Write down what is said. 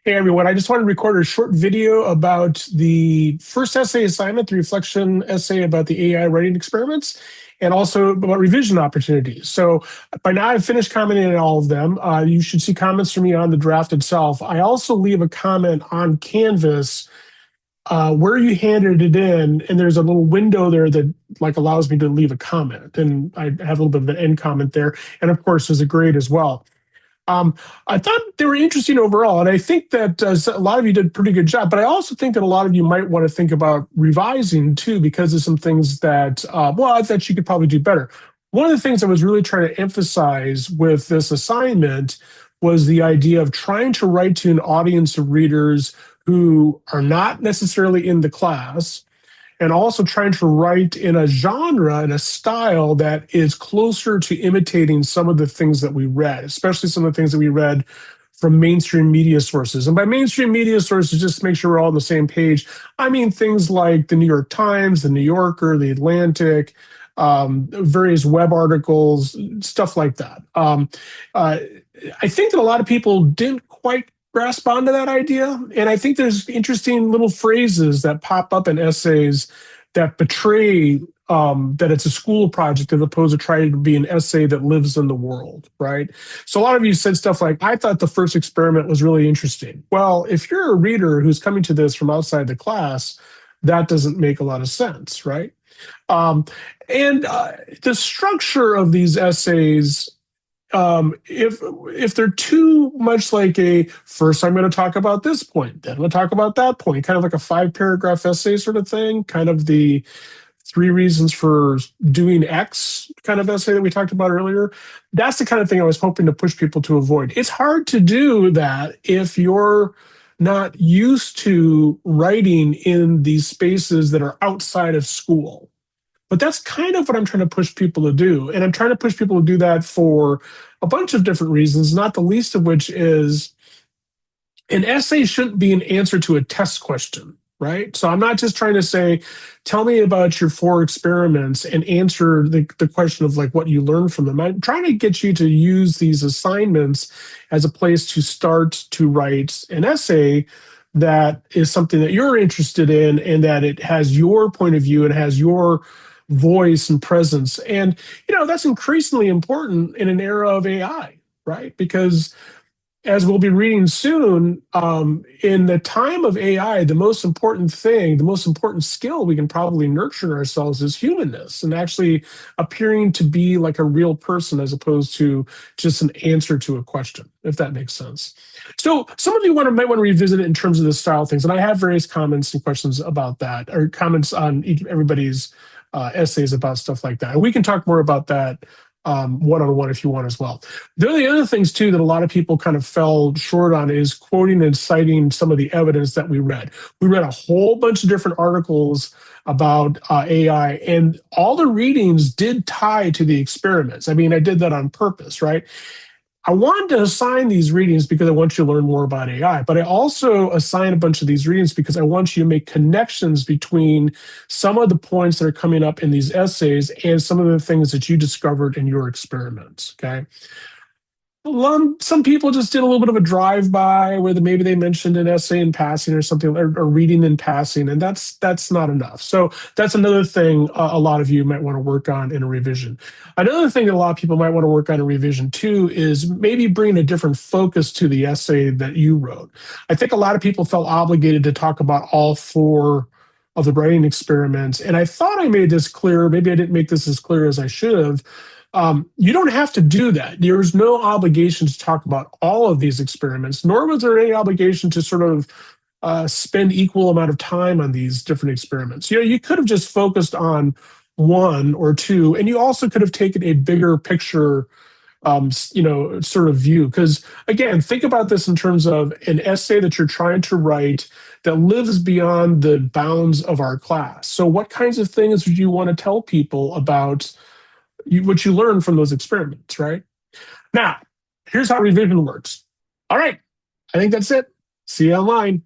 Hey everyone, I just wanted to record a short video about the first essay assignment, the reflection essay about the AI writing experiments, and also about revision opportunities. So by now I've finished commenting on all of them. You should see comments from me on the draft itself. I also leave a comment on Canvas where you handed it in, and there's a little window there that like allows me to leave a comment. And I have a little bit of an end comment there. And of course, there's a grade as well. Um, I thought they were interesting overall, and I think that a lot of you did a pretty good job. But I also think that a lot of you might want to think about revising too, because of some things that, that you could probably do better. One of the things I was really trying to emphasize with this assignment was the idea of trying to write to an audience of readers who are not necessarily in the class, and also trying to write in a genre and a style that is closer to imitating some of the things that we read, especially some of the things that we read from mainstream media sources. And by mainstream media sources, just to make sure we're all on the same page, I mean things like the New York Times, the New Yorker, the Atlantic, various web articles, stuff like that. I think that a lot of people didn't quite grasp onto that idea. And I think there's interesting little phrases that pop up in essays that betray that it's a school project as opposed to trying to be an essay that lives in the world, right? So a lot of you said stuff like, I thought the first experiment was really interesting. Well, if you're a reader who's coming to this from outside the class, that doesn't make a lot of sense, right? Um, and the structure of these essays, if they're too much like a first I'm going to talk about this point, then I'm going to talk about that point, kind of like a 5-paragraph essay sort of thing, kind of the 3 reasons for doing X kind of essay that we talked about earlier. That's the kind of thing I was hoping to push people to avoid. It's hard to do that if you're not used to writing in these spaces that are outside of school. But that's kind of what I'm trying to push people to do. And I'm trying to push people to do that for a bunch of different reasons, not the least of which is an essay shouldn't be an answer to a test question, right? So I'm not just trying to say, tell me about your 4 experiments and answer the question of like what you learned from them. I'm trying to get you to use these assignments as a place to start to write an essay that is something that you're interested in and that it has your point of view and has your voice and presence. And, that's increasingly important in an era of AI, right? Because as we'll be reading soon, in the time of AI, the most important thing, the most important skill we can probably nurture in ourselves is humanness and actually appearing to be like a real person as opposed to just an answer to a question, if that makes sense. So some of you might want to revisit it in terms of the style things, and I have various comments and questions about that, or comments on everybody's essays about stuff like that. And we can talk more about that one-on-one if you want as well. The other things too that a lot of people kind of fell short on is quoting and citing some of the evidence that we read. We read a whole bunch of different articles about AI, and all the readings did tie to the experiments. I mean, I did that on purpose, right? I wanted to assign these readings because I want you to learn more about AI, but I also assign a bunch of these readings because I want you to make connections between some of the points that are coming up in these essays and some of the things that you discovered in your experiments, okay? Some people just did a little bit of a drive-by where maybe they mentioned an essay in passing or something, or reading in passing, and that's not enough. So that's another thing a lot of you might want to work on in a revision. Another thing that a lot of people might want to work on in a revision too is maybe bring a different focus to the essay that you wrote. I think a lot of people felt obligated to talk about all 4 of the writing experiments, and I thought I made this clear. Maybe I didn't make this as clear as I should have. You don't have to do that. There's no obligation to talk about all of these experiments, nor was there any obligation to sort of spend equal amount of time on these different experiments. You could have just focused on 1 or 2, and you also could have taken a bigger picture, sort of view. Because again, think about this in terms of an essay that you're trying to write that lives beyond the bounds of our class. So what kinds of things would you want to tell people about what you learn from those experiments, right? Now, here's how revision works. All right, I think that's it. See you online.